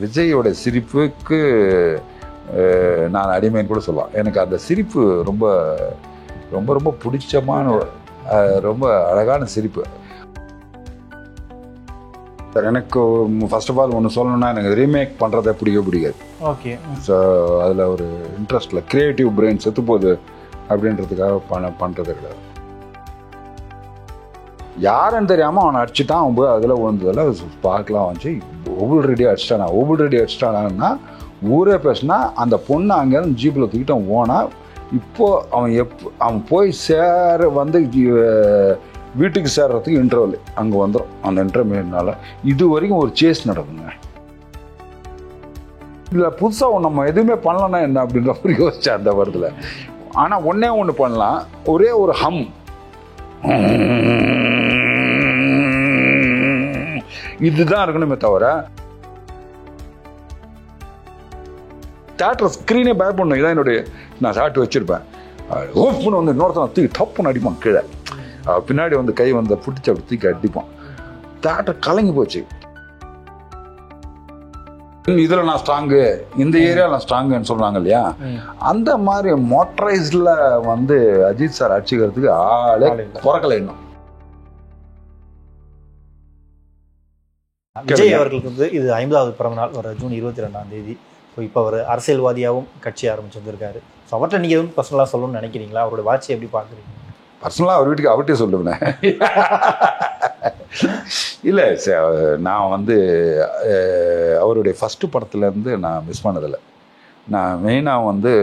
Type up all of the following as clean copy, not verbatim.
விஜயோட சிரிப்புக்கு நான் அடிமைன்னு கூட சொல்லலாம். எனக்கு அந்த சிரிப்பு ரொம்ப ரொம்ப ரொம்ப பிடிச்சமான ரொம்ப அழகான சிரிப்பு. எனக்கு ஃபர்ஸ்ட் ஆஃப் ஆல் ஒன்று சொல்லணும்னா, எனக்கு ரீமேக் பண்ணுறதை பிடிக்காது. ஓகே. ஸோ அதில் ஒரு இன்ட்ரெஸ்ட் இல்லை. க்ரியேட்டிவ் பிரெயின் செத்து போகுது அப்படின்றதுக்காக பண்ணுறது கிடையாது. யாருன்னு தெரியாமல் அவனை அடிச்சுட்டான், அவன் போய் அதில் விழுந்ததில் பார்க்கலாம் வந்துச்சு. ஓபிள் ரெடி அடிச்சிட்டானா ஊரே பேசினா அந்த பொண்ணு அங்கேருந்து ஜீப்பில் தூக்கிட்டு அவன் போனால், இப்போது அவன் போய் வீட்டுக்கு சேர்றதுக்கு இன்டர்வல் அங்கே வந்துடும். அந்த இன்டர்வியூனால இது வரைக்கும் ஒரு சேஸ் நடக்குங்க. இல்லை புதுசாக நம்ம எதுவுமே பண்ணலன்னா என்ன அப்படின்ற மாதிரி யோசிச்சேன் அந்த வருதில். ஆனால் ஒன்று பண்ணலாம், ஒரே ஒரு ஹம், இதுதான் இருக்கணுமே தவிர தியேட்டர் ஸ்க்ரீனே பயப்படணும். இதான் என்னுடைய நான் சாட்டு வச்சிருப்பேன். ஓப்பன் வந்து இன்னொருத்தனை தூக்கி டப்புன்னு அடிப்பான் கீழே, பின்னாடி வந்து கை வந்து பிடிச்சி அப்படி தூக்கி அடிப்பான். தியேட்டர் கலங்கி போச்சு. இதில் நான் ஸ்ட்ராங்கு, இந்த ஏரியாவில் நான் ஸ்ட்ராங்குன்னு சொல்கிறாங்க இல்லையா, அந்த மாதிரி மோட்டரைஸ்டில் வந்து அஜித் சார் அடிச்சுக்கிறதுக்கு ஆளே பிறக்கலை இன்னும். விஜய் அவர்களுக்கு வந்து இது 50வது பிறந்த நாள் வர ஜூன் 22ஆம் தேதி. ஸோ இப்போ அவர் அரசியல்வாதியாகவும் கட்சி ஆரம்பிச்சு வந்திருக்காரு. ஸோ அவர்கிட்ட நீங்கள் எதுவும் பர்சனலாக சொல்லணும்னு நினைக்கிறீங்களா? அவரோட வாட்சி எப்படி பார்க்குறீங்க? பர்சனலாக அவர் வீட்டுக்கு அவர்கிட்டே சொல்லுவேன். இல்லை, நான் வந்து அவருடைய ஃபஸ்ட்டு படத்துலேருந்து நான் மிஸ் பண்ணதில்லை. நான் மெயினாக வந்து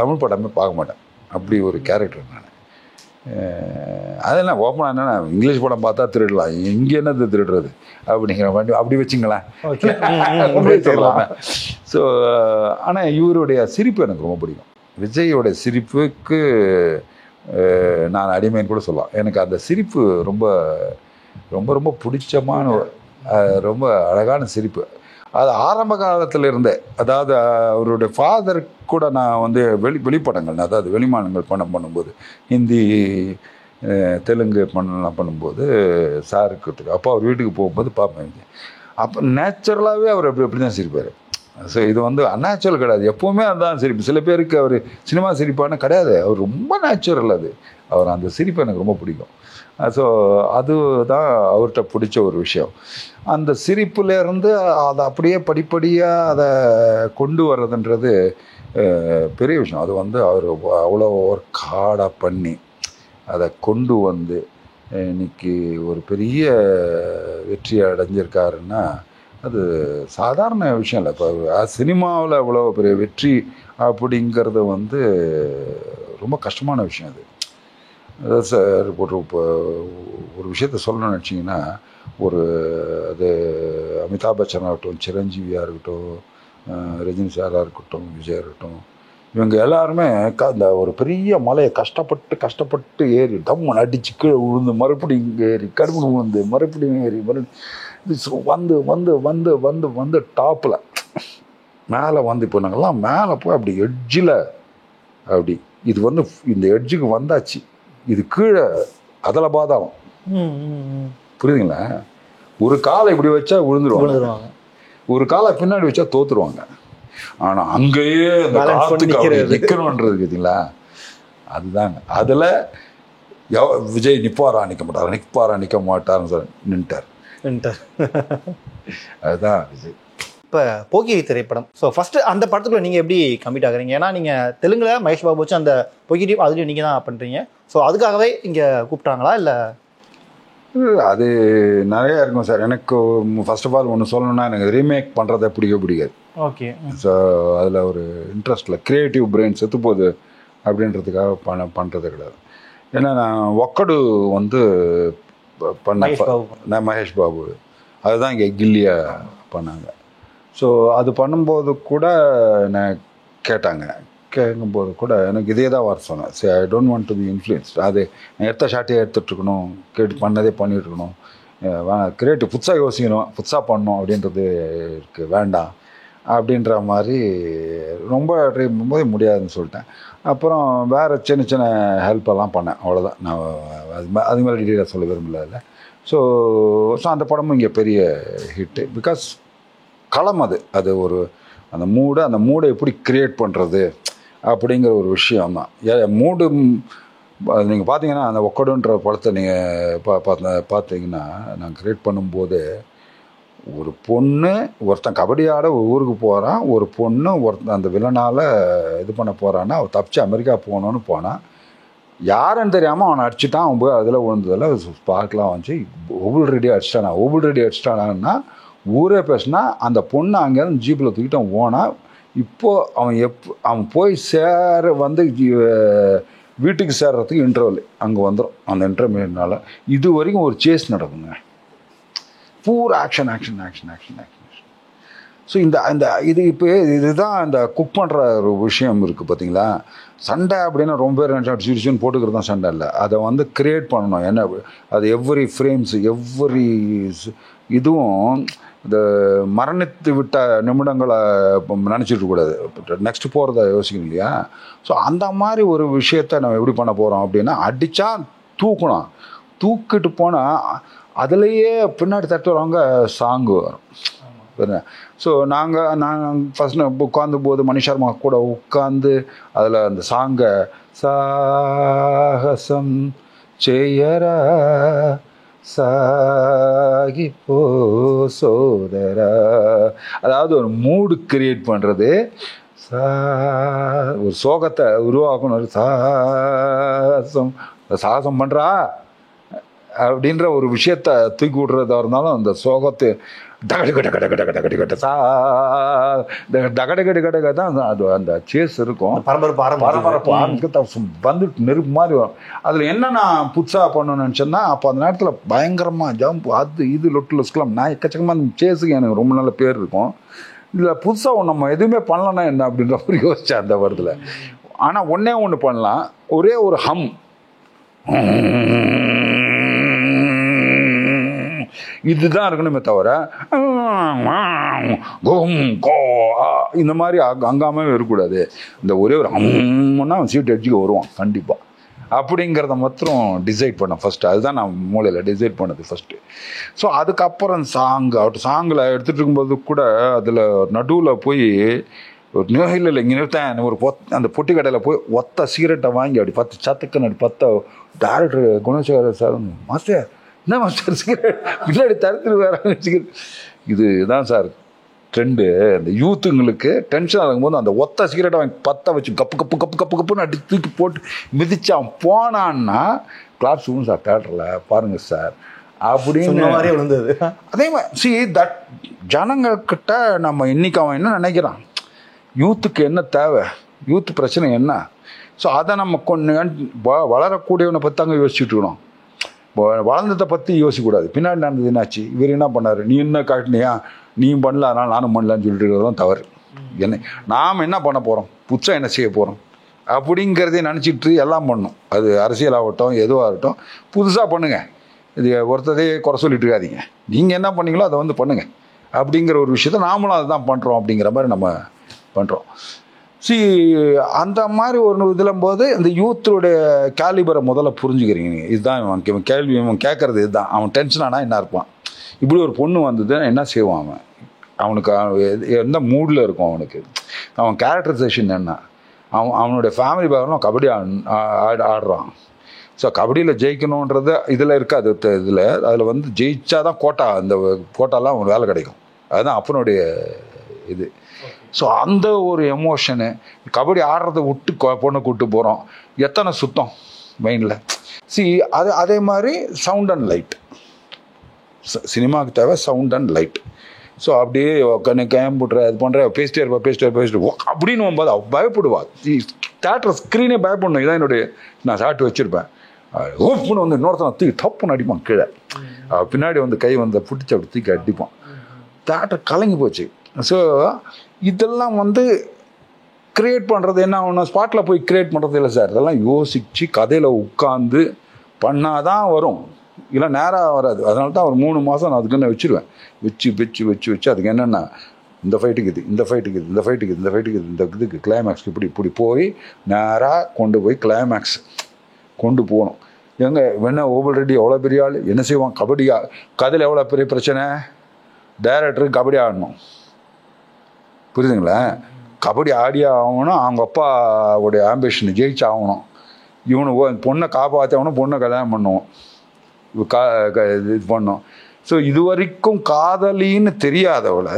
தமிழ் படமே பார்க்க மாட்டேன். அப்படி ஒரு கேரக்டர் நான். அதெல்லாம் ஓப்பனாக என்னென்னா, இங்கிலீஷ் படம் பார்த்தா திருடலாம், இங்கே என்னது திருடுறது அப்படிங்கிற மாதிரி அப்படி வச்சுங்களேன் சொல்லலாம். ஸோ ஆனால் இவருடைய சிரிப்பு எனக்கு ரொம்ப பிடிக்கும். விஜயோட சிரிப்புக்கு நான் அடிமைன்னு கூட சொல்லலாம். எனக்கு அந்த சிரிப்பு ரொம்ப ரொம்ப ரொம்ப பிடிச்சமான ரொம்ப அழகான சிரிப்பு. அது ஆரம்ப காலத்தில் இருந்தே, அதாவது அவருடைய ஃபாதர் கூட நான் வந்து வெளிப்படங்கள், அதாவது வெளிமானங்கள் பண்ணும்போது, ஹிந்தி தெலுங்கு பண்ணும்போது சாருக்கு அப்போ அவர் வீட்டுக்கு போகும்போது பார்ப்பேன். அப்போ நேச்சுரலாகவே அவர் எப்படி தான் சிரிப்பார். ஸோ இது வந்து அந்நேச்சுரல் கிடையாது, எப்போவுமே அதுதான் சிரிப்பு. சில பேருக்கு அவர் சினிமா சிரிப்பான கிடையாது, அவர் ரொம்ப நேச்சுரல். அவர் அந்த சிரிப்பு எனக்கு ரொம்ப பிடிக்கும். ஸோ அதுதான் அவர்கிட்ட பிடிச்ச ஒரு விஷயம். அந்த சிரிப்புலேருந்து அதை அப்படியே படிப்படியாக அதை கொண்டு வர்றதுன்றது பெரிய விஷயம். அது வந்து அவர் அவ்வளோ ஒர்க் ஹார்டாக பண்ணி அதை கொண்டு வந்து இன்னைக்கு ஒரு பெரிய வெற்றி அடைஞ்சிருக்காருன்னா அது சாதாரண விஷயம் இல்லை. இப்போ சினிமாவில் இவ்வளோ பெரிய வெற்றி அப்படிங்கிறது வந்து ரொம்ப கஷ்டமான விஷயம். அது சார் ஒரு விஷயத்த சொல்லணும்னு நினச்சிங்கன்னா, அது அமிதாப் பச்சனாக இருக்கட்டும், சிரஞ்சீவியாக இருக்கட்டும், ரஜினி சாராக இருக்கட்டும், விஜய் இருக்கட்டும், இவங்க எல்லாருமே அந்த ஒரு பெரிய மலையை கஷ்டப்பட்டு ஏறி டம்மன் அடித்து கீழே விழுந்து மறுபடியும் இங்கே ஏறி கரும்பு விழுந்து மறுபடியும் ஏறி வந்து வந்து வந்து வந்து வந்து டாப்பில் மேலே வந்து இப்போ நாங்கள்லாம் மேலே போய் அப்படி எட்ஜில் அப்படி இது வந்து இந்த எட்ஜுக்கு வந்தாச்சு, இது கீழே அதில் பாதாளம். புரியுதுங்களா? ஒரு காலை இப்படி வச்சா விழுந்துருவாங்க, ஒரு காலை பின்னாடி வச்சா தோத்துருவாங்க. ஆனால் அங்கேயே அந்த காத்துக்கு நிற்கணுன்றது இருக்குதுங்களா, அதுதாங்க. அதில் விஜய் நிற்பாரா நிற்க மாட்டார்னு சொல்லி நின்ட்டார். அதுதான் விஜய். இப்போ போக்கிரி திரைப்படம், ஸோ ஃபஸ்ட்டு அந்த படத்துக்குள்ள நீங்கள் எப்படி கமிட் ஆகுறீங்க? ஏன்னா நீங்கள் தெலுங்கில் மகேஷ் பாபு வச்சு அந்த போக்கிரி அதுலேயும் நீங்கள் தான் பண்ணுறீங்க. ஸோ அதுக்காகவே இங்கே கூப்பிட்டாங்களா இல்லை? அது நிறையா இருக்கும் சார். எனக்கு ஃபர்ஸ்ட் ஆஃப் ஆல் ஒன்று சொல்லணும்னா, எனக்கு ரீமேக் பண்ணுறதை பிடிக்காது. ஓகே. ஸோ அதில் ஒரு இன்ட்ரெஸ்ட் இல்லை. க்ரியேட்டிவ் பிரெயின் செத்து போகுது அப்படின்றதுக்காக பண்ணுறது கிடையாது. ஏன்னா நான் ஒக்கடு வந்து நான் மகேஷ் பாபு அதுதான் இங்கே கில்லியா பண்ணாங்க. ஸோ அது பண்ணும்போது கூட நான் கேட்கும்போது கூட எனக்கு இதே தான் வர சொன்னேன். சரி, I don't want to be influenced. அது எடுத்த ஷார்ட்டே எடுத்துகிட்ருக்கணும், பண்ணதே பண்ணிகிட்ருக்கணும், கிரியேட்டிவ் புதுசாக யோசிக்கணும், புதுசாக பண்ணணும் அப்படின்றது இருக்குது, வேண்டாம் அப்படின்ற மாதிரி ரொம்ப ட்ரை பண்ணும்போது முடியாதுன்னு சொல்லிட்டேன். அப்புறம் வேறு சின்ன சின்ன ஹெல்ப்பெல்லாம் பண்ணேன், அவ்வளோதான். நான் அது மாதிரி டீட்டெயிலாக சொல்ல விரும்பல. ஸோ அந்த படமும் இங்கே பெரிய ஹிட்டு. பிகாஸ் களம் அது ஒரு அந்த மூடை எப்படி கிரியேட் பண்ணுறது அப்படிங்கிற ஒரு விஷயம் தான். மூடு நீங்கள் பார்த்தீங்கன்னா அந்த ஒக்கடுன்ற படத்தை நீங்கள் பார்த்தீங்கன்னா நான் கிரியேட் பண்ணும்போது ஒரு பொண்ணு ஒருத்தன் கபடி ஆட ஊருக்கு போகிறான், ஒரு பொண்ணு ஒருத்தன் அந்த வில்லனால் இது பண்ண போகிறான்னா அவன் தப்பிச்சு அமெரிக்கா போகணுன்னு போனான். யாருன்னு தெரியாமல் அவனை அடிச்சுட்டான். அவன் போய் அதில் விழுந்ததில் ஸ்பார்க்லாம் வந்துச்சு. ஓபுல் ரெடி அடிச்சிட்டானா ஊரே பேசினா அந்த பொண்ணு அங்கேருந்து ஜீப்பில் தூக்கிட்டு அவன் போனான். இப்போது அவன் போய் வீட்டுக்கு சேர்றதுக்கு இன்டர்வல் அங்கே வந்துடும். அந்த இன்டர்வியூனால இது வரைக்கும் ஒரு சேஸ் நடக்குங்க. பூரா ஆக்ஷன். ஸோ இதுதான் இந்த குக் பண்ணுற ஒரு விஷயம் இருக்குது பார்த்தீங்களா. சண்டை அப்படின்னா ரொம்ப பேர் சிரிச்சுன்னு போட்டுக்கிறது தான் சண்டை இல்லை. அதை கிரியேட் பண்ணணும். என்ன அது எவ்வரி ஃப்ரேம்ஸ் எவ்வரி இதுவும் இந்த மரணித்து விட்ட நிமிடங்களை நினச்சிட்டு கூடாது, நெக்ஸ்ட் போகிறத யோசிக்கணும் இல்லையா. ஸோ அந்த மாதிரி ஒரு விஷயத்த நம்ம எப்படி பண்ண போகிறோம் அப்படின்னா அடித்தா தூக்கணும், தூக்கிட்டு போனால் அதுலேயே பின்னாடி தட்டுறவங்க சாங்கு வரும். ஸோ நாங்கள் ஃபஸ்ட் உட்காந்து போது மணி சர்மா கூட உட்காந்து அதில் அந்த சாங்கை சாகசம் செய்யறா சாகிப்போ சோதரா, அதாவது ஒரு மூடு கிரியேட் பண்ணுறது, ஒரு சோகத்தை உருவாக்கணும். சாகசம் பண்ணுறா அப்படின்ற ஒரு விஷயத்த தூக்கி விடுறதா இருந்தாலும் அந்த சோகத்தை டகடு தான் அது அந்த சேஸ் இருக்கும். பரபரப்பு வந்துட்டு நெருப்பு மாதிரி வரும். அதில் என்ன நான் புதுசாக பண்ணணும்னு நினச்சேன்னா அப்போ அந்த நேரத்தில் பயங்கரமாக ஜம்ப் அது இது லொட்டுலாம் நான் எக்கச்சக்கமாக அந்த சேஸுக்கு எனக்கு ரொம்ப நல்ல பேர் இருக்கும். இதில் புதுசாக நம்ம எதுவுமே பண்ணலன்னா என்ன அப்படின்ற மாதிரி யோசித்தேன் அந்த வருதில். ஆனால் ஒன்று பண்ணலாம், ஒரே ஒரு ஹம் இதுதான் இருக்கணுமே தவிர இந்த மாதிரி அங்காமே இருக்கக்கூடாது. இந்த ஒரே ஒரு அம்முன்னா சீட் அடிச்சுக்க வருவான் கண்டிப்பாக அப்படிங்கிறத மாத்திரம் டிசைட் பண்ணேன் ஃபஸ்ட்டு. அதுதான் நான் மூளையில் டிசைட் பண்ணது ஃபஸ்ட்டு. ஸோ அதுக்கப்புறம் சாங்கில் எடுத்துகிட்டு இருக்கும்போது கூட அதில் நடுவில் போய் ஒரு இல்லை இங்கே நிறுத்தேன் ஒரு அந்த பொட்டி கடையில் போய் ஒத்த சிகரெட்டை வாங்கி அப்படி 10 சத்துக்குன்னு 10 டேரக்டர் குணசேகர் சார் மாஸ்டர் என்ன மாஸ்டர் சிகரெட் பின்னாடி தடுத்துட்டு வேற சிகரெட். இதுதான் சார் ட்ரெண்டு. இந்த யூத்துங்களுக்கு டென்ஷன் ஆகும்போது அந்த ஒத்த சிகரெட்டை வாங்கி 10 வச்சு கப்புன்னு அடி தூக்கி போட்டு மிதிச்சு அவன் போனான்னா கிளாஸ் ரூம் சார் தேட்டரில் பாருங்கள் சார் அப்படின்னு மாதிரி விழுந்தது. அதே மாதிரி தட் ஜனங்கக்கிட்ட நம்ம இன்னைக்கு அவன் என்ன நினைக்கிறான், யூத்துக்கு என்ன தேவை, யூத்து பிரச்சனை என்ன. ஸோ அதை நம்ம கொஞ்சம் வளரக்கூடியவனை பற்றி தாங்க யோசிச்சுட்டு இருக்கணும். வளர்ந்ததை பற்றி யோசிக்கக்கூடாது. பின்னாடி நடந்தது என்னாச்சு, இவர் என்ன பண்ணார், நீ என்ன காட்டினியா, நீயும் பண்ணல அதனால் நானும் பண்ணலான்னு சொல்லிட்டு இருக்கிறதும் தவறு. நாம் என்ன பண்ண போகிறோம், புதுசாக என்ன செய்ய போகிறோம் அப்படிங்கிறதே நினச்சிட்டு எல்லாம் பண்ணணும். அது அரசியலாகட்டும் எதுவாக இருக்கட்டும் புதுசாக பண்ணுங்கள். இது ஒருத்ததே குறை சொல்லிட்டு இருக்காதீங்க. நீங்கள் என்ன பண்ணீங்களோ அதை பண்ணுங்கள் அப்படிங்கிற ஒரு விஷயத்த நாமளும் அதை தான் பண்ணுறோம் அப்படிங்கிற மாதிரி நம்ம பண்ணுறோம். அந்த மாதிரி ஒரு இதிலும் போது இந்த யூத்துடைய கேலிபரை முதல்ல புரிஞ்சுக்கிறீங்க. இதுதான் இவன் கேள்வி, இவன் கேட்குறது இதுதான். அவன் டென்ஷன் ஆனால் என்ன இருப்பான், இப்படி ஒரு பொண்ணு வந்தது என்ன செய்வான், அவனுக்கு எந்த மூடில் இருக்கும், அவன் கேரக்டரைசேஷன் என்ன, அவனுடைய ஃபேமிலி பேக்ரவுண்ட் கபடி ஆடுறான். ஸோ கபடியில் ஜெயிக்கணுன்றது இதில் இருக்காது. அதில் ஜெயிச்சா தான் அந்த கோட்டாலாம் அவனுக்கு வேலை கிடைக்கும். அதுதான் அப்பனுடைய இது. ஸோ அந்த ஒரு எமோஷனு, கபடி ஆடுறதை விட்டு பொண்ணை கூப்பிட்டு போகிறோம், எத்தனை சுத்தம் மைண்டில். அதே மாதிரி சவுண்ட் அண்ட் லைட், சினிமாவுக்கு தேவை சவுண்ட் அண்ட் லைட். ஸோ அப்படியே கேம்புட்ற அது பண்ணுற பேசிட்டே இருப்பா அப்படின்னு போகும்போது அவள் பயப்படுவா. தேட்டர் ஸ்க்ரீனே பயப்படணும். இதான் நான் சாட்டு வச்சுருப்பேன். ஓப்புன்னு இன்னொருத்தனை தூக்கி தப்புன்னு அடிப்பான் கீழே. பின்னாடி கை பிடிச்சி அப்படி தூக்கி அடிப்பான். தேட்டர் கலங்கி போச்சு. ஸோ இதெல்லாம் க்ரியேட் பண்ணுறது என்ன ஒன்று ஸ்பாட்டில் போய் க்ரியேட் பண்ணுறது இல்லை சார். இதெல்லாம் யோசித்து கதையில் உட்காந்து பண்ணால் தான் வரும், இல்லை நேராக வராது. அதனால தான் ஒரு 3 மாதம் நான் அதுக்குன்னு வச்சுருவேன். வச்சு அதுக்கு என்னென்னா இந்த ஃபைட்டுக்கு இந்த இதுக்கு கிளைமேக்ஸ்க்கு இப்படி போய் நேராக கொண்டு போய் கிளைமேக்ஸ் கொண்டு போகணும். வேணா ஓபல் ரெட்டி எவ்வளோ பெரிய ஆள் என்ன செய்வான், கதையில் எவ்வளோ பெரிய பிரச்சனை, டைரக்டருக்கு கபடி ஆடணும், புரியுதுங்களா? கபடி ஆடியே ஆகணும், அவங்க அப்பாவுடைய ஆம்பிஷனை ஜெயிச்சு ஆகணும், இவனு பொண்ணை காப்பாற்றி ஆகணும், பொண்ணை கல்யாணம் பண்ணுவோம், இது பண்ணோம். ஸோ இது வரைக்கும் காதலின்னு தெரியாதவளை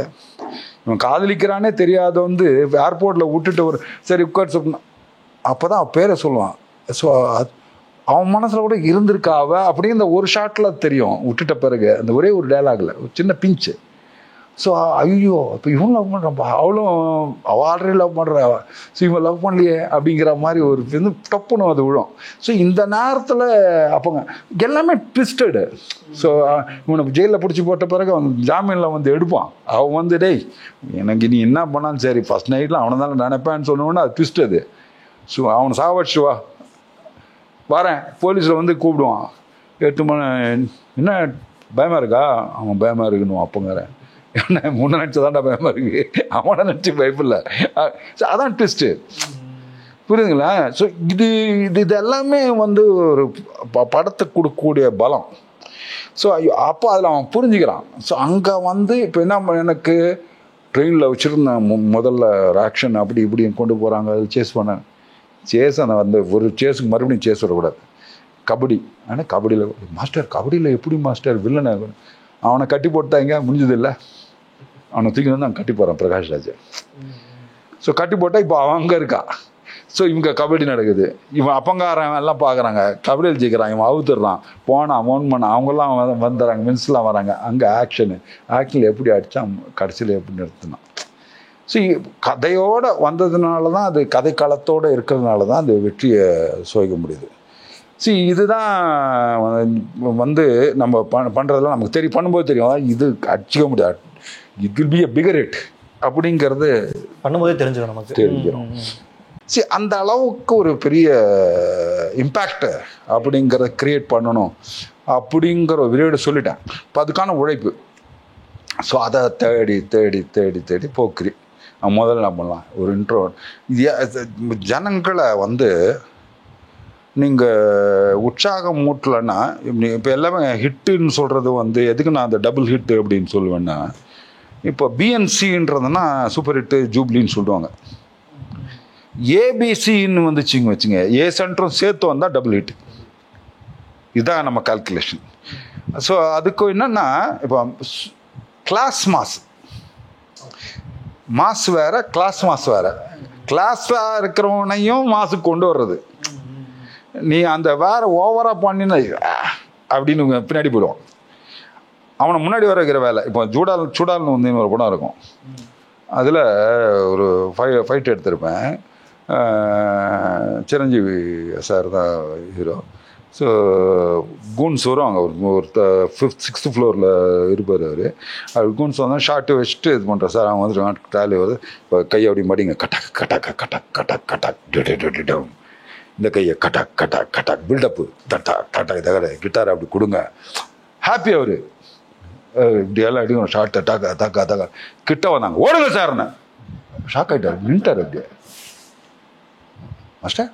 இவன் காதலிக்கிறானே தெரியாத வந்து ஏர்போர்ட்டில் விட்டுட்டு ஒரு சரி உட்கார் சொன்னான். அப்போ தான் அவன் பேரை சொல்லுவான். ஸோ அவன் மனசில் கூட இருந்திருக்கா அவ அப்படின்னு இந்த ஒரு ஷாட்டில் தெரியும். விட்டுட்ட பிறகு அந்த ஒரே ஒரு டைலாகில் ஒரு சின்ன பிஞ்சு. ஸோ ஐயோ இப்போ இவன் லவ் பண்ணுறான்ப்பா, அவளும் அவள் ஆல்ரெடி லவ் பண்ணுறா, ஸோ இவன் லவ் பண்ணலையே அப்படிங்கிற மாதிரி ஒரு வந்து டப்புன்னு அது விழும். ஸோ இந்த நேரத்தில் அப்போங்க எல்லாமே ட்விஸ்டடு. ஸோ இவனை ஜெயிலில் பிடிச்சி போட்ட பிறகு அவன் ஜாமீனில் வந்து எடுப்பான். அவன் வந்து டேய் எனக்கு நீ என்ன பண்ணாலும் சரி ஃபஸ்ட் நைட்டில் அவனை தானே நினைப்பேன்னு சொன்னோன்னா அது ட்விஸ்ட் அது. ஸோ அவனை சாவடிச்சு வா வரேன், போலீஸில் வந்து கூப்பிடுவான். 8 மணி என்ன பயமாக இருக்கா? அவன் பயமாக இருக்குன்னு அப்போங்கிறேன். என்ன முன்ன நினச்சதாண்டா பயமாக இருக்கு, அவனை நினச்சி பயப்பில்லை. ஸோ அதான் ட்விஸ்ட்டு, புரியுதுங்களா? ஸோ இது எல்லாமே வந்து ஒரு படத்துக்கு கொடுக்கக்கூடிய பலம். ஸோ அப்போ அதில் அவன் புரிஞ்சுக்கிறான். ஸோ அங்கே வந்து இப்போ என்ன எனக்கு ட்ரெயினில் வச்சுருந்தேன் முதல்ல ஆக்ஷன் அப்படி இப்படி கொண்டு போகிறாங்க, அது சேஸ் பண்ணேன். சேஸை வந்து ஒரு சேஸுக்கு மறுபடியும் சேஸ் வரக்கூடாது. கபடி ஆனால் கபடியில் மாஸ்டர், கபடியில் எப்படி மாஸ்டர் வில்லனை அவனை கட்டி போட்டாங்க, முடிஞ்சது இல்லை. அவனை தூக்கி வந்து அவன் கட்டி போகிறான் பிரகாஷ்ராஜ். ஸோ கட்டி போட்டால் இப்போ அவன் அங்கே இருக்கா. ஸோ இவங்க கபடி நடக்குது, இவன் அப்பங்காரன் எல்லாம் பார்க்குறாங்க, கபடியில் ஜெயிக்கிறான், இவன் அவுத்துடுறான், போனான் மோன் பண்ணான், அவங்கெல்லாம் வந்துடுறாங்க, மின்ஸ்லாம் வராங்க. அங்கே ஆக்ஷனில் எப்படி அடித்தான், கடைசியில் எப்படி நிறுத்தினான். ஸோ கதையோடு வந்ததுனால தான், அது கதை களத்தோடு இருக்கிறதுனால தான் அது வெற்றியை சுவைக்க முடியுது. இதுதான் வந்து நம்ம பண்ணுறதெல்லாம் நமக்கு தெரியும், பண்ணும்போது தெரியும் இது அடிச்சிக்க முடியாது, it will be a figure hit அப்படிங்கிறது பண்ணும்போதே தெரிஞ்சிடும் நமக்கு, தெரிஞ்சிடும். அந்த அளவுக்கு ஒரு பெரிய இம்பேக்ட் அப்படிங்கிறத கிரியேட் பண்ணணும் அப்படிங்கிற ஒரு விரைடு சொல்லிட்டேன். இப்போ அதுக்கான உழைப்பு. ஸோ அதை தேடி தேடி தேடி தேடி போக்குறி முதல்ல என்ன பண்ணலாம், ஒரு இன்ட்ரோ. ஜனங்களை வந்து நீங்கள் உற்சாகம் மூட்டலைன்னா, இப்போ எல்லாமே ஹிட்டுன்னு சொல்கிறது வந்து எதுக்கு நான் அந்த டபுள் ஹிட்டு அப்படின்னு சொல்லுவேன்னா, இப்போ பிஎன்சின்றதுன்னா சூப்பர் ஹிட்டு ஜூப்ளின்னு சொல்லுவாங்க. ஏபிசின்னு வந்துச்சுங்க வச்சுங்க, ஏ சென்டரும் சேர்த்து வந்தால் டபுள் ஹிட். இதுதான் நம்ம கால்குலேஷன். ஸோ அதுக்கு என்னென்னா, இப்போ கிளாஸ் மாஸ் வேற, கிளாஸ் மாஸ் வேற. கிளாஸாக இருக்கிறவனையும் மாசுக்கு கொண்டு வர்றது, நீ அந்த வேற ஓவராக பண்ணின அப்படின்னு பின்னாடி போயிடுவான். அவனை முன்னாடி வர வைக்கிற வேலை. இப்போ சூடால்னு வந்து ஒரு படம் இருக்கும், அதில் ஒரு ஃபைட் எடுத்திருப்பேன். சிரஞ்சீவி சார் தான் ஹீரோ. ஸோ கூன்ஸ் வரும், அங்கே ஒரு 5th 6th ஃப்ளோரில் இருப்பார் அவர் கூன்ஸ் வந்தால் ஷார்ட்டு வச்சுட்டு இது பண்ணுறார் சார். அவங்க வந்து டாலி வருது, இப்போ கையை அப்படி மடிங்க, கட்டாக் கட்டாக் கட்டாக் கட்டாக் கட்டாக் டெம், இந்த கையை கட்டாக் கட்டாக் கட்டாக் பில்டப்பு தட்டா டாட்டா இதை கிட்டார் அப்படி கொடுங்க. ஹாப்பி அவர் இப்படி எல்லாம் அடிக்கணும், ஷார்ட் தாக்கா தாக்கா தாக்கா. கிட்ட வந்தாங்க, ஓடுங்க சார்ண்ணே. ஷாக் ஆகிட்டார், நின்ட்டார் அப்படியே. மாஸ்டர்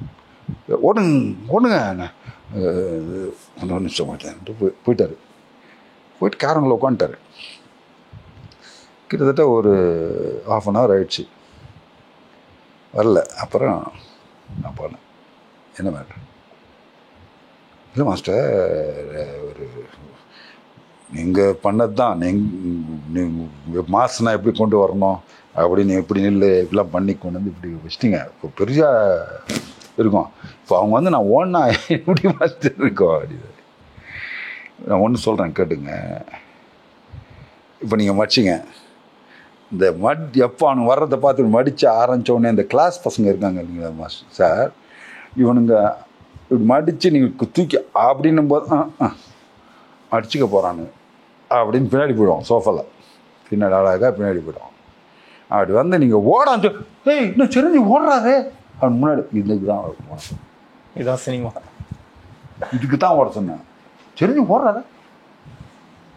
ஓடுங்க ஒன்று நிமிஷம் மாட்டேன்ட்டு போயிட்டார். போயிட்டு கேரனில் உட்காந்துட்டார். கிட்டத்தட்ட ஒரு 1/2 hour ஆயிடுச்சு, வரல. அப்புறம் நான் போனேன், என்ன மேட்ரு? இல்லை மாஸ்டர், ஒரு நீங்கள் பண்ணது தான், நீங்கள் மாசுனா எப்படி கொண்டு வரணும் அப்படின்னு எப்படி நில்லு இப்படிலாம் பண்ணி கொண்டு வந்து இப்படி வச்சிட்டிங்க, இப்போ பெரிய இருக்கும். இப்போ அவங்க வந்து நான் ஓடனா எப்படி மாஸ்டர் இருக்கோம் அப்படின்னு. நான் ஒன்று சொல்கிறேன் கேட்டுங்க. இப்போ நீங்கள் மடிச்சிங்க, இந்த எப்போ அவனுங்க வர்றதை பார்த்து மடித்து ஆரம்பித்தோடனே இந்த கிளாஸ் பசங்க இருக்காங்க இல்லைங்களா மாஸ்டர் சார், இவனுங்க இப்படி மடித்து நீங்கள் தூக்கி அப்படின்னும் போது அடிச்சுக்க போகிறானு அப்படின்னு பின்னாடி போயிடுவோம். சோஃபாவில் பின்னாடி அழகாக பின்னாடி போயிடுவோம். அப்படி வந்து நீங்கள் ஓடாச்சு, ஏய் இன்னும் சிரிஞ்சு ஓடுறாரு அவன் முன்னாடி, இதுக்கு தான் இதுதான் சினிமா, இதுக்கு தான் ஓட சொன்னேன். சிரிஞ்சு ஓடுறாரு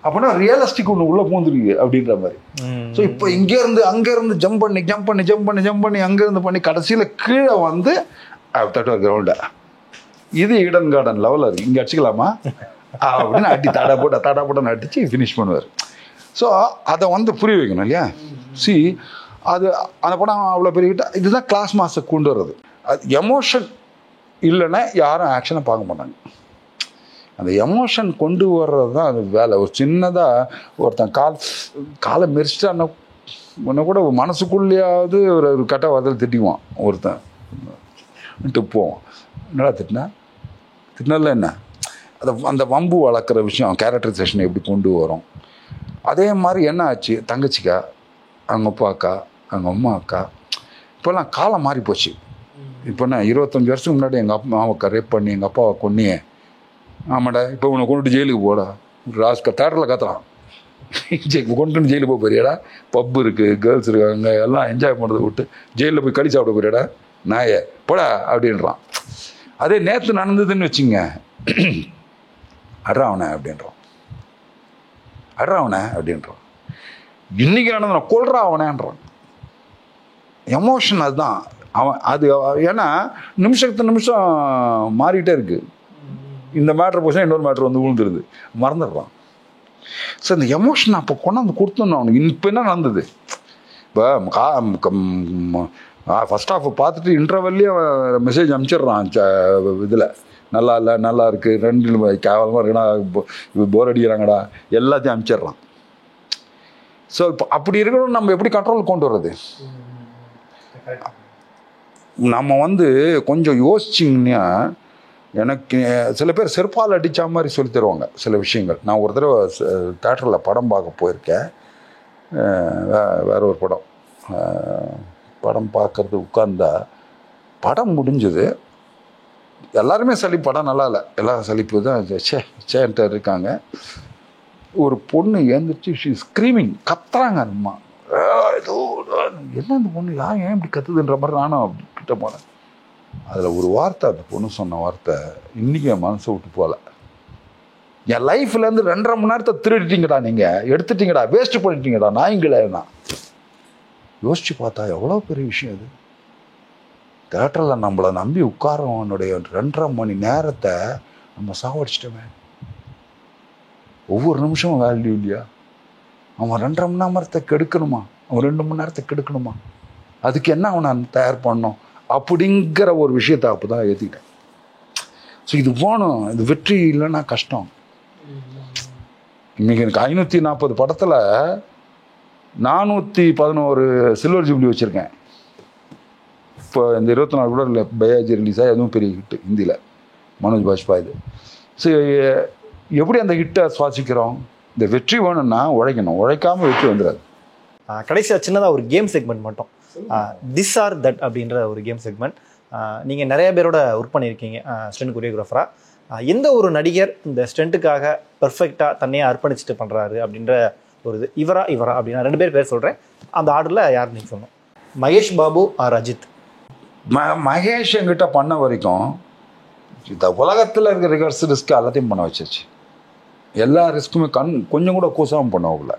அப்படின்னா ரியலிஸ்டிக் ஒன்று உள்ளே பூந்துருக்கு அப்படின்ற மாதிரி. ஸோ இப்போ இங்கேருந்து அங்கேருந்து ஜம்ப் பண்ணி அங்கேருந்து பண்ணி கடைசியில் கீழே வந்து தட்டுவார் கிரவுண்டை. இது ஈடன் கார்டன் லெவலில் இருக்குது, இங்கே அடிச்சிக்கலாமா அப்படின்னு அடி தடை போட்டு அடித்து ஃபினிஷ் பண்ணுவார். ஸோ அதை வந்து புரிய வைக்கணும் இல்லையா. அது அந்த படம் அவ்வளோ பெரிய ஹிட். இதுதான் கிளாஸ் மாஸை கொண்டு வர்றது. அது எமோஷன் இல்லைன்னா யாரும் ஆக்ஷனை பார்க்க மாட்டாங்க. அந்த எமோஷன் கொண்டு வர்றது தான் அது வேலை. ஒரு சின்னதாக ஒருத்தன் காலை மெரிச்சிட்டான்னா உன்னை கூட மனசுக்குள்ளேயாவது ஒரு கட்ட வார்த்தையில் திட்டிக்குவான் ஒருத்தன் போவான். என்னடா திட்டினால என்ன அந்த வம்பு வளர்க்குற விஷயம் கேரக்டரைசேஷன் எப்படி கொண்டு வரும். அதே மாதிரி என்ன ஆச்சு தங்கச்சிக்கா, அவங்க அப்பா அக்கா, அவங்க அம்மா அக்கா, இப்போல்லாம் காலம் மாறி போச்சு. இப்போ நான் 25 வருஷத்துக்கு முன்னாடி எங்கள் அம்மாவை ரேப் பண்ணி எங்கள் அப்பாவை கொன்னியே, ஆமாடா இப்போ உன்னை கொண்டுட்டு ஜெயிலுக்கு போடா, ராஸ்கர் தேட்டரில் கத்துறான், கொண்டு ஜெயிலுக்கு போக போறியாடா, பப்பு இருக்குது, கேர்ள்ஸ் இருக்காங்க, எல்லாம் என்ஜாய் பண்ணுறதை விட்டு ஜெயிலில் போய் கடி சாப்பிட போறியாடா நாயே போடா அப்படின்றான். அதே நேற்று நடந்ததுன்னு வச்சுங்க, அட்றாவனே அப்படின்றான், இன்னைக்கு நடந்த கொல்றா அவனேன்றான். எமோஷன் அதுதான் அவன். அது ஏன்னா நிமிஷம் மாறிட்டே இருக்கு. இந்த மேட்ரு போச்சுன்னா இன்னொரு மேட்ரு வந்து விழுந்துருது, மறந்துடுறான். ஸோ இந்த எமோஷன் அப்போ கொண்டாந்து கொடுத்தோன்னு அவனுக்கு. இப்போ என்ன நடந்தது, இப்போ ஃபர்ஸ்ட் ஹாஃப் பார்த்துட்டு இன்டர்வெல்லையே மெசேஜ் அனுப்பிச்சிடுறான் இதில், நல்லா இல்லை, நல்லா இருக்குது, 2 கேவலமாக இருக்குன்னா, போர் அடிக்கிறாங்கடா, எல்லாத்தையும் அனுப்பிச்சிடுறான். ஸோ இப்போ அப்படி இருக்கணும். நம்ம எப்படி கண்ட்ரோல் கொண்டு வர்றது? நம்ம வந்து கொஞ்சம் யோசிச்சிங்கன்னா, எனக்கு சில பேர் செருப்பால் அடித்த மாதிரி சொல்லி தருவாங்க சில விஷயங்கள். நான் ஒரு தடவை தேட்டரில் படம் பார்க்க போயிருக்கேன். வேற ஒரு படம் பார்க்கறது உட்கார்ந்தா படம் முடிஞ்சது, எல்லாருமே சலிப்பு, படம் நல்லா இல்லை, எல்லாரும் சலிப்பு தான் சேன்ட்டு இருக்காங்க. ஒரு பொண்ணு எழுந்திரிச்சு ஷீ ஸ்க்ரீமிங், கத்துறாங்க. அம்மா ஏதோ என்ன இந்த பொண்ணு ஏன் இப்படி கத்துதுன்ற மாதிரி நானும் கிட்ட போனேன். அதில் ஒரு வார்த்தை, அந்த பொண்ணு சொன்ன வார்த்தை இன்றைக்கி என் மனசை விட்டு போகல. என் லைஃப்லேருந்து 2.5 மணி நேரத்தை திருடிட்டீங்கடா, நீங்கள் எடுத்துட்டீங்கடா, வேஸ்ட் பண்ணிட்டீங்கடா, நாய்ங்களேண்ணா. யோசிச்சு பார்த்தா எவ்வளோ பெரிய விஷயம் அது. தேட்டரில் நம்மளை நம்பி உட்காரவனுடைய 2.5 மணி நேரத்தை நம்ம சாவடிச்சிட்டோமே. ஒவ்வொரு நிமிஷமும் வேல்யூ இல்லையா? அவன் 2.5 மணி நேரத்தை கெடுக்கணுமா, அவன் 2 மணி நேரத்தை கெடுக்கணுமா, அதுக்கு என்ன அவனை தயார் பண்ணணும் அப்படிங்கிற ஒரு விஷயத்தை அப்போ தான் ஏற்றிக்கிட்டேன். ஸோ இது போகணும், இது வெற்றி இல்லைன்னா கஷ்டம். இன்னைக்கு எனக்கு 540 படத்தில் 411 சில்வர் ஜூப்ளி வச்சுருக்கேன். இப்போ இந்த 24 கூட இல்லை, பயாஜி ரிலீஸ் ஆகி அதுவும் பெரிய ஹிட்டு ஹிந்தியில், மனோஜ் பாஜ்பா இது. ஸோ எப்படி அந்த ஹிட்டை சுவாசிக்கிறோம்? இந்த வெற்றி வேணும்னா உழைக்கணும், உழைக்காமல் வெற்றி வந்துடாது. கடைசியாக சின்னதாக ஒரு கேம் செக்மெண்ட் மட்டும், திஸ் ஆர் தட் அப்படின்ற ஒரு கேம் செக்மெண்ட். நீங்கள் நிறைய பேரோட ஒர்க் பண்ணியிருக்கீங்க ஸ்டண்ட் கொரியோகிராஃபராக. எந்த ஒரு நடிகர் இந்த ஸ்டண்ட்டுக்காக பெர்ஃபெக்டாக தன்னையே அர்ப்பணிச்சுட்டு பண்ணுறாரு அப்படின்ற ஒரு இது, இவரா அப்படின்னா 2 பேர் சொல்கிறேன், அந்த ஆர்டரில் யார் நீங்கள் சொல்லணும்? மகேஷ் பாபு ஆர் அஜித்? மகேஷ் என்கிட்ட பண்ண வரைக்கும் இந்த உலகத்தில் இருக்கிற ரிஸ்க் எல்லாத்தையும் பண்ண வச்சிருச்சு. எல்லா ரிஸ்க்குமே கொஞ்சம் கூட கூசாமல் பண்ணவில்லை.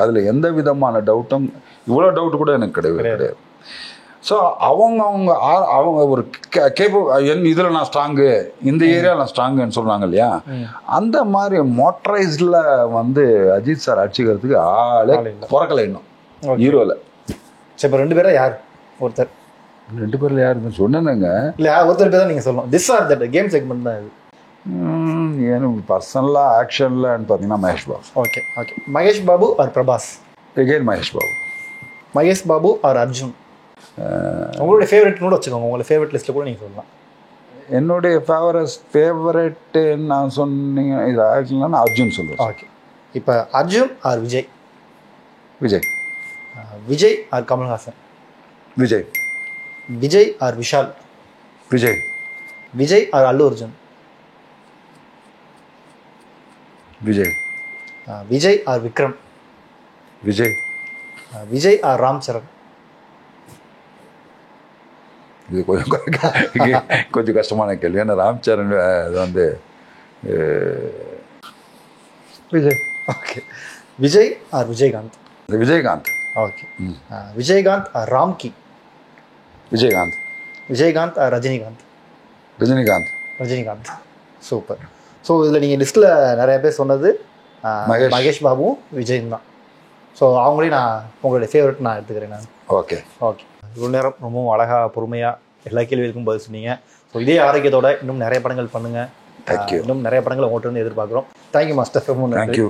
அதில் எந்த விதமான டவுட்டும், இவ்வளோ டவுட் கூட எனக்கு கிடையாது. ஸோ அவங்க ஒரு இதில் நான் ஸ்ட்ராங்கு, இந்த ஏரியாவில் நான் ஸ்ட்ராங்குன்னு சொல்கிறாங்க இல்லையா, அந்த மாதிரி மோட்டரைஸ்டில் வந்து அஜித் சார் அடிச்சுக்கிறதுக்கு ஆளே பிறக்கலை இன்னும் ஹீரோவில். சரி, இப்போ 2 பேரா யார்? ஒருத்தர் 2 பேரில் யாருன்னு சொன்னேங்க. இல்லை, ஒருத்தர் பேர் தான் நீங்கள் சொல்லணும். This or that game segment தான் இது. எனக்கு பர்சனலாக ஆக்ஷன்லன்னு பார்த்தீங்கன்னா Mahesh Babu. Okay. Mahesh Babu or Prabhas? Again Mahesh Babu. Mahesh Babu or Arjun? உங்களுடைய ஃபேவரட் கூட வச்சுக்கோங்க, உங்களை ஃபேவரட் லிஸ்ட்டில் கூட நீங்கள் சொல்லலாம். என்னுடைய ஃபேவரட்டு நான் சொன்னீங்க இது ஆக்சுவலாக அர்ஜுன் சொல்லுவேன். ஓகே. இப்போ Arjun or Vijay? Vijay or Kamal Haasan? Vijay or Vishal? Vijay or Allu Arjun? Vijay or Vikram? Vijay or Ram Charan? இது கொஞ்சம் கஷ்டமான கேள்வி. ஏன்னா ராம் சரண் இது வந்து Vijay. Okay. Vijay or Vijayakanth? Vijayakanth. Okay. Vijayakanth or Ramki? Vijayakanth or Rajinikanth? Rajinikanth. Super. So இதில் நீங்கள் லிஸ்ட்டில் நிறைய பேர் சொன்னது மகேஷ் பாபுவும் விஜயும் தான். ஸோ அவங்களையும் நான் உங்களுடைய ஃபேவரட் நான் எடுத்துக்கிறேன் நான். ஓகே. இவ்வளோ நேரம் ரொம்பவும் அழகாக பொறுமையாக எல்லா கேள்விகளுக்கும் பதில் சொன்னீங்க. ஸோ இதே ஆரோக்கியத்தோட இன்னும் நிறைய படங்கள் பண்ணுங்கள். தேங்க்யூ. இன்னும் நிறைய படங்கள் உங்கள்கிட்ட இருந்து எதிர்பார்க்குறோம். Thank you master. தேங்க்யூ.